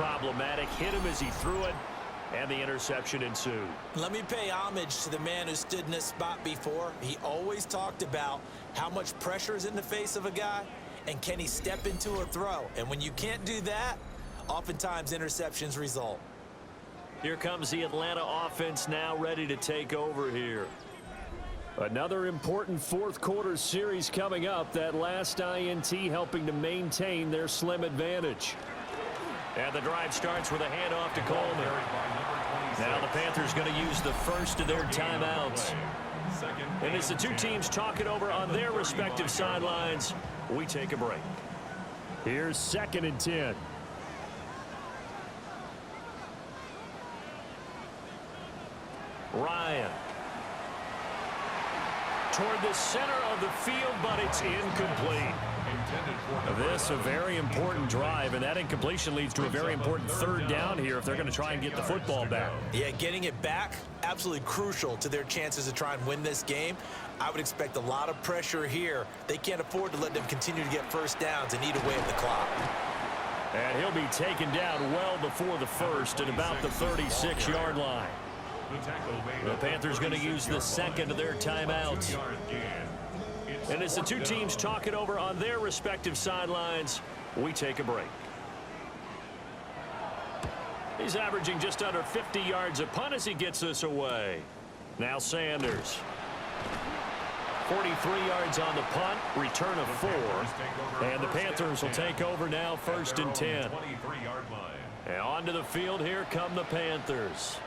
problematic. Hit him as he threw it, and the interception ensued. Let me pay homage to the man who stood in this spot before. He always talked about how much pressure is in the face of a guy, and can he step into a throw? And when you can't do that, oftentimes interceptions result. Here comes the Atlanta offense now ready to take over here. Another important fourth quarter series coming up. That last INT helping to maintain their slim advantage. And the drive starts with a handoff to Coleman. Now the Panthers going to use the first of their timeouts. And as the two teams talk it over on their respective sidelines, we take a break. Here's 2nd and 10. Ryan. Toward the center of the field, but it's incomplete. This a very important drive, and that incompletion leads to a very important 3rd down here if they're going to try and get the football back. Yeah, getting it back, absolutely crucial to their chances to try and win this game. I would expect a lot of pressure here. They can't afford to let them continue to get first downs and eat away at the clock. And he'll be taken down well before the first at about the 36-yard line. The Panthers going to use the second of their timeouts. And as the two teams talk it over on their respective sidelines, we take a break. He's averaging just under 50 yards a punt as he gets this away. Now Sanders. 43 yards on the punt, return of 4. And the Panthers will take over now 1st and 10. And onto the field, here come the Panthers.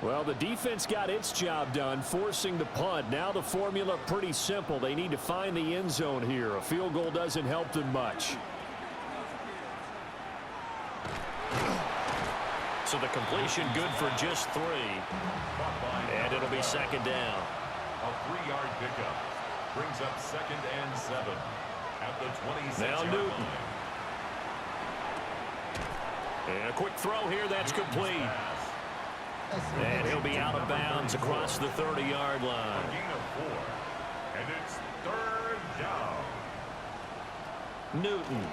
Well, the defense got its job done, forcing the punt. Now the formula pretty simple. They need to find the end zone here. A field goal doesn't help them much. So the completion good for just 3. And it'll be 2nd down. A 3-yard pickup brings up 2nd and 7 at the 26-yard line. line. And a quick throw here that's complete. And he'll be out of bounds across the 30-yard line. A gain of 4. And it's 3rd down. Newton.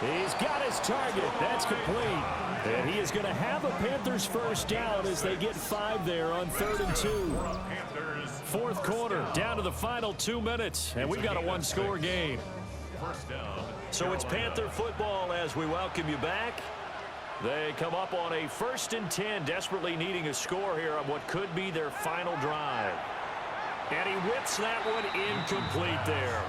He's got his target. That's complete. And he is going to have a Panthers first down as they get 5 there on 3rd and 2. 4th quarter, down to the final 2 minutes. And we've got a one-score game. So it's Panther football as we welcome you back. They come up on a 1st and 10, desperately needing a score here on what could be their final drive. And he whips that one incomplete there.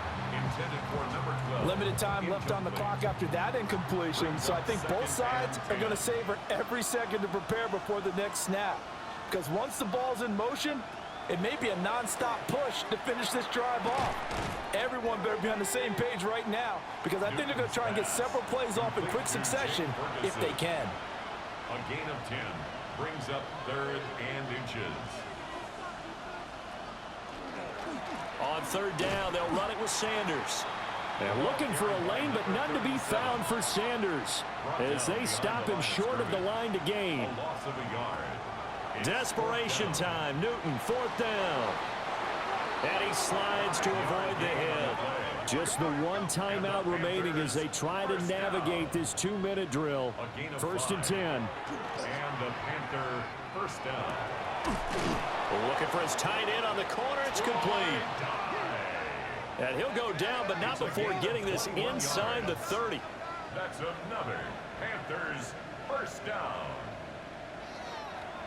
Limited time left on the clock after that incompletion, so I think both sides are going to savor every second to prepare before the next snap. Because once the ball's in motion, it may be a non-stop push to finish this drive off. Everyone better be on the same page right now, because I think they're going to try and get several plays off in quick succession if they can. A gain of 10 brings up 3rd and inches. On 3rd down, they'll run it with Sanders. And looking for a lane, but none to be found for Sanders as they stop him short of the line to gain. A loss of a yard. Desperation time. Newton, 4th down. And he slides to avoid the hit. Just the one timeout remaining as they try to navigate this 2-minute drill. 1st and 10. And the Panther first down. Looking for his tight end on the corner. It's complete. And he'll go down, but not before getting this inside the 30. That's another Panthers first down.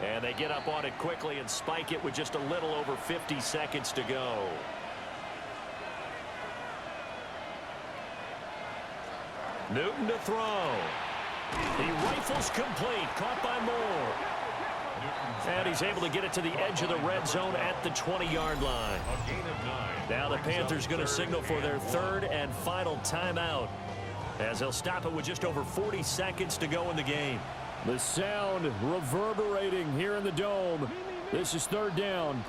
And they get up on it quickly and spike it with just a little over 50 seconds to go. Newton to throw. He rifles complete, caught by Moore. And he's able to get it to the edge of the red zone at the 20-yard line. Now the Panthers going to signal for their 3rd and final timeout, as they'll stop it with just over 40 seconds to go in the game. The sound reverberating here in the dome. This is 3rd down.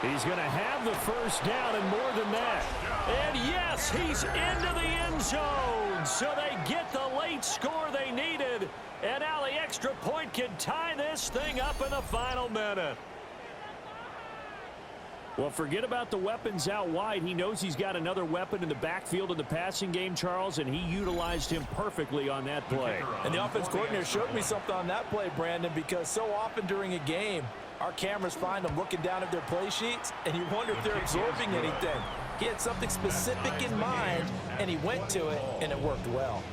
He's going to have the first down and more than that. And yes, he's into the end zone. So they get the late score they needed. And now the extra point can tie this thing up in the final minute. Well, forget about the weapons out wide. He knows he's got another weapon in the backfield in the passing game, Charles, and he utilized him perfectly on that play. And the offense coordinator showed me something on that play, Brandon, because so often during a game, our cameras find them looking down at their play sheets, and you wonder if they're absorbing anything. He had something specific in mind, and he went to it, and it worked well.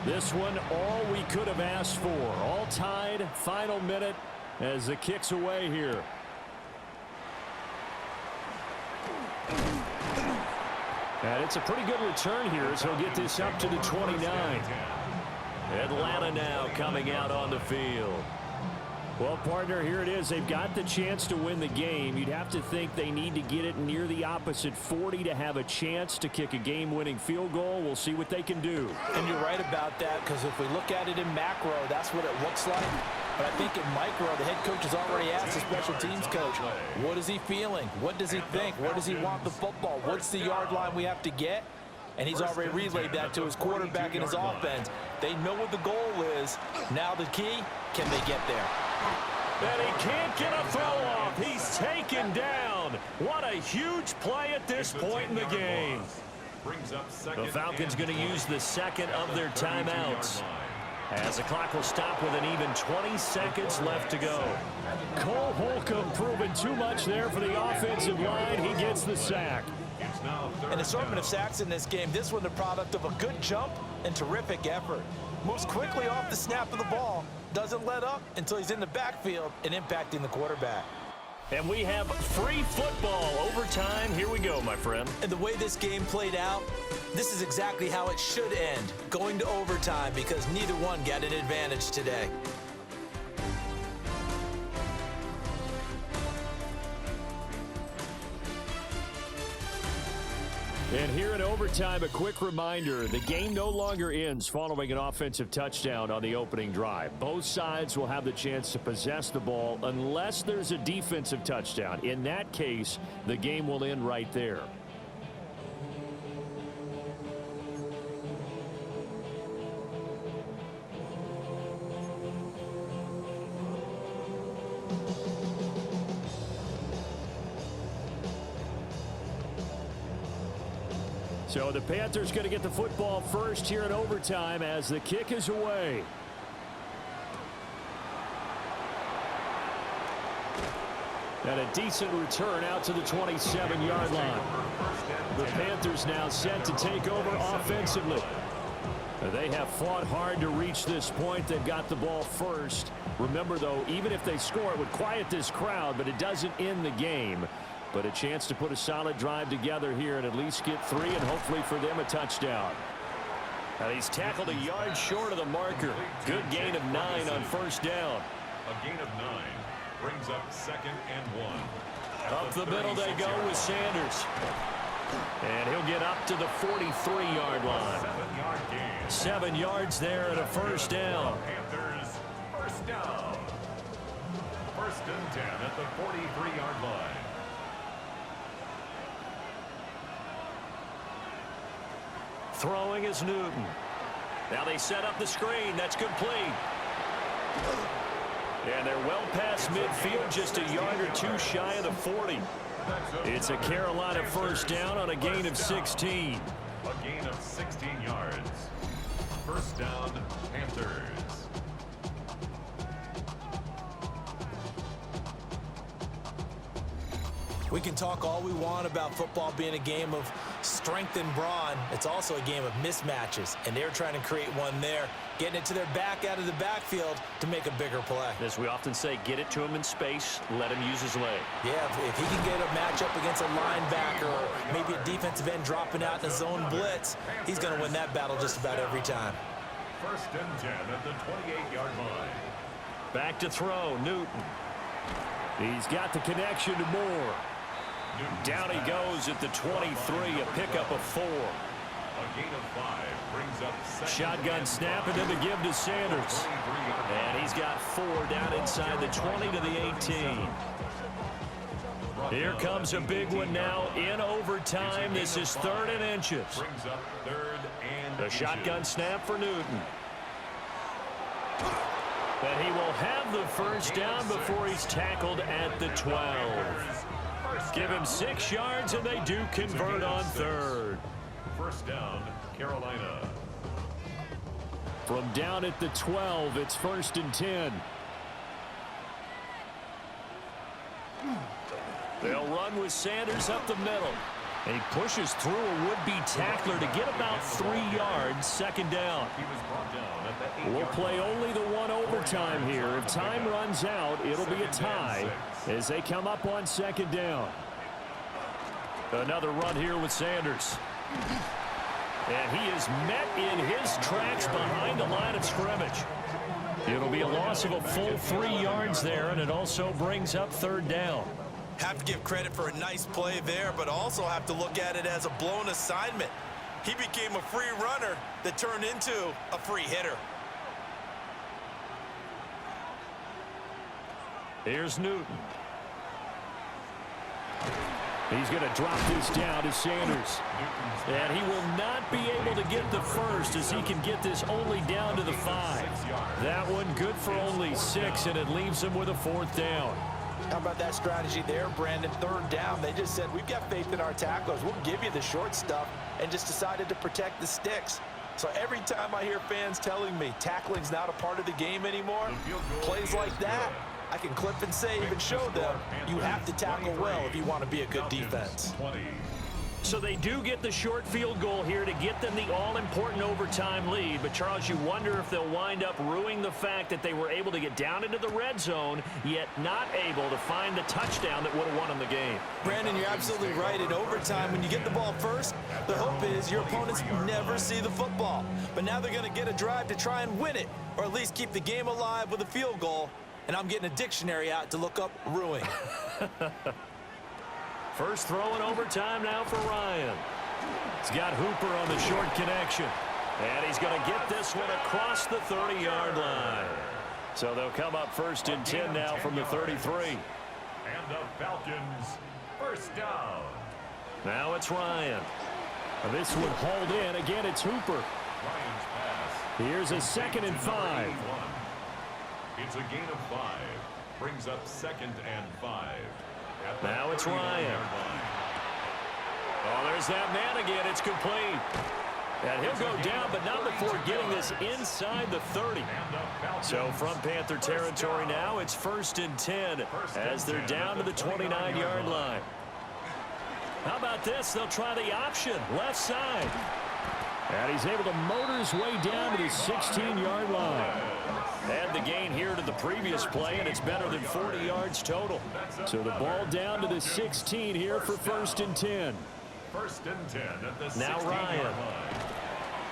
This one, all we could have asked for. All tied, final minute as the kick's away here. And it's a pretty good return here as he'll get this up to the 29. Atlanta now coming out on the field. Well, partner, here it is. They've got the chance to win the game. You'd have to think they need to get it near the opposite 40 to have a chance to kick a game-winning field goal. We'll see what they can do. And you're right about that, because if we look at it in macro, that's what it looks like. But I think in micro, the head coach has already asked the special teams coach, what is he feeling? What does he think? Where does he want the football? What's the yard line we have to get? And he's already relayed that to his quarterback and his offense. They know what the goal is. Now the key, can they get there? And he can't get a throw off. He's taken down. What a huge play at this point in the game. The Falcons going to use the second of their timeouts, as the clock will stop with an even 20 seconds left to go. Cole Holcomb proving too much there for the offensive line. He gets the sack. An assortment of sacks in this game. This one the product of a good jump and terrific effort. Moves quickly off the snap of the ball. Doesn't let up until he's in the backfield and impacting the quarterback. And we have free football overtime. Here we go, my friend. And the way this game played out, this is exactly how it should end, going to overtime, because neither one got an advantage today. And here in overtime, a quick reminder, the game no longer ends following an offensive touchdown on the opening drive. Both sides will have the chance to possess the ball unless there's a defensive touchdown. In that case, the game will end right there. So the Panthers going to get the football first here in overtime as the kick is away. And a decent return out to the 27-yard line. The Panthers now set to take over offensively. They have fought hard to reach this point. They've got the ball first. Remember, though, even if they score, it would quiet this crowd, but it doesn't end the game. But a chance to put a solid drive together here and at least get 3 and hopefully for them a touchdown. And he's tackled a yard short of the marker. Good gain of 9 on first down. A gain of 9 brings up 2nd and 1. Up the middle they go with Sanders. And he'll get up to the 43-yard line. 7-yard gain. 7 yards there and a first down. Panthers first down. 1st and 10 at the 43-yard line. Throwing is Newton. Now they set up the screen. That's complete. And they're well past midfield, just a yard or 2 shy of the 40. It's a Carolina first down on a gain of 16. A gain of 16 yards. First down, Panthers. We can talk all we want about football being a game of strength and brawn. It's also a game of mismatches, and they're trying to create one there, getting it to their back out of the backfield to make a bigger play. As we often say, get it to him in space, let him use his leg. Yeah, if he can get a matchup against a linebacker or maybe a defensive end dropping out in a zone blitz, he's going to win that battle just about every time. 1st and 10 at the 28-yard line. Back to throw, Newton. He's got the connection to Moore. Down he goes at the 23, a pickup of 4. A gain of 5 brings up 2nd. Shotgun snap and then the give to Sanders. And he's got 4 down inside the 20 to the 18. Here comes a big one now in overtime. This is 3rd and inches. Brings up 3rd and The shotgun snap for Newton. But he will have the first down before he's tackled at the 12. Give him 6 yards, and they do convert on third. First down, Carolina. From down at the 12, it's 1st and 10. They'll run with Sanders up the middle. And he pushes through a would-be tackler to get about 3 yards, 2nd down. He was brought down at the 8-yard We'll play only the one overtime here. If time runs out, it'll be a tie as they come up on 2nd down. Another run here with Sanders. And he is met in his tracks behind the line of scrimmage. It'll be a loss of a full 3 yards there, and it also brings up 3rd down. Have to give credit for a nice play there, but also have to look at it as a blown assignment. He became a free runner that turned into a free hitter. Here's Newton. He's going to drop this down to Sanders. And he will not be able to get the first as he can get this only down to the 5. That one good for only 6, and it leaves him with a 4th down. How about that strategy there, Brandon? 3rd down. They just said, we've got faith in our tacklers. We'll give you the short stuff, and just decided to protect the sticks. So every time I hear fans telling me tackling's not a part of the game anymore, plays like that, I can clip and save and show them you have to tackle well if you want to be a good defense. So they do get the short field goal here to get them the all-important overtime lead. But, Charles, you wonder if they'll wind up ruining the fact that they were able to get down into the red zone, yet not able to find the touchdown that would have won them the game. Brandon, you're absolutely right. In overtime, when you get the ball first, the hope is your opponents never see the football. But now they're going to get a drive to try and win it, or at least keep the game alive with a field goal. And I'm getting a dictionary out to look up ruin. First throw in overtime now for Ryan. He's got Hooper on the short connection. And he's going to get this one across the 30-yard line. So they'll come up 1st and 10 now from the 33. And the Falcons, first down. Now it's Ryan. This one hauled in. Again, it's Hooper. Ryan's pass. Here's a 2nd and 5. It's a gain of 5. Brings up 2nd and 5. Now it's Ryan. Oh, there's that man again. It's complete. And he'll go down, but not before getting this inside the 30. So from Panther territory now, it's 1st and 10 as they're down to the 29-yard line. How about this? They'll try the option, left side. And he's able to motor his way down to the 16-yard line. Add the gain here to the previous play, and it's better than 40 yards total. So the ball down to the 16 here for 1st and 10. 1st and 10 at the 16-yard Now Ryan.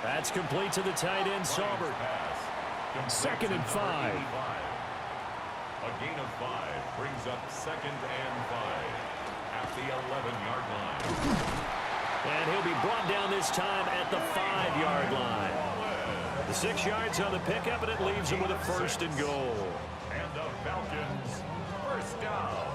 That's complete to the tight end, Saubert. 2nd and 5. A gain of 5 brings up 2nd and 5 at the 11-yard line. And he'll be brought down this time at the 5-yard line. The 6 yards on the pickup, and it leaves him with a 1st and goal. And the Falcons, first down.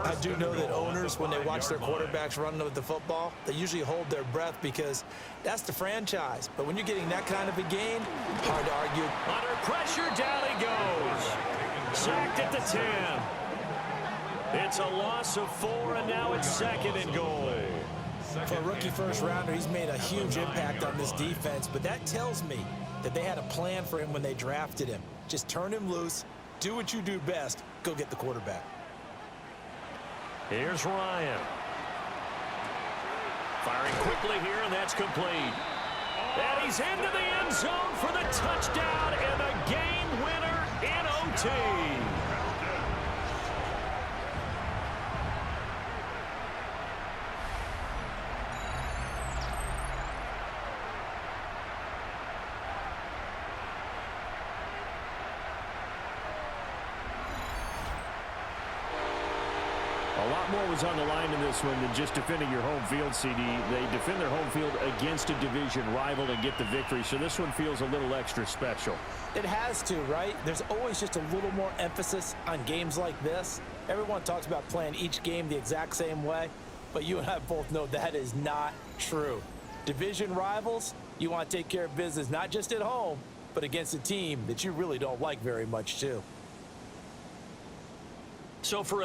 I do know that owners, when they watch their quarterbacks run with the football, they usually hold their breath because that's the franchise. But when you're getting that kind of a gain, hard to argue. Under pressure, down he goes. Sacked at the 10. It's a loss of 4, and now it's 2nd and goal. For a rookie first-rounder, he's made a huge impact on this defense, but that tells me that they had a plan for him when they drafted him. Just turn him loose, do what you do best, go get the quarterback. Here's Ryan. Firing quickly here, and that's complete. And he's into the end zone for the touchdown and the game winner in OT. A lot more was on the line in this one than just defending your home field, CD. They defend their home field against a division rival and get the victory, so this one feels a little extra special. It has to, right? There's always just a little more emphasis on games like this. Everyone talks about playing each game the exact same way, but you and I both know that is not true. Division rivals, you want to take care of business not just at home, but against a team that you really don't like very much, too. So for a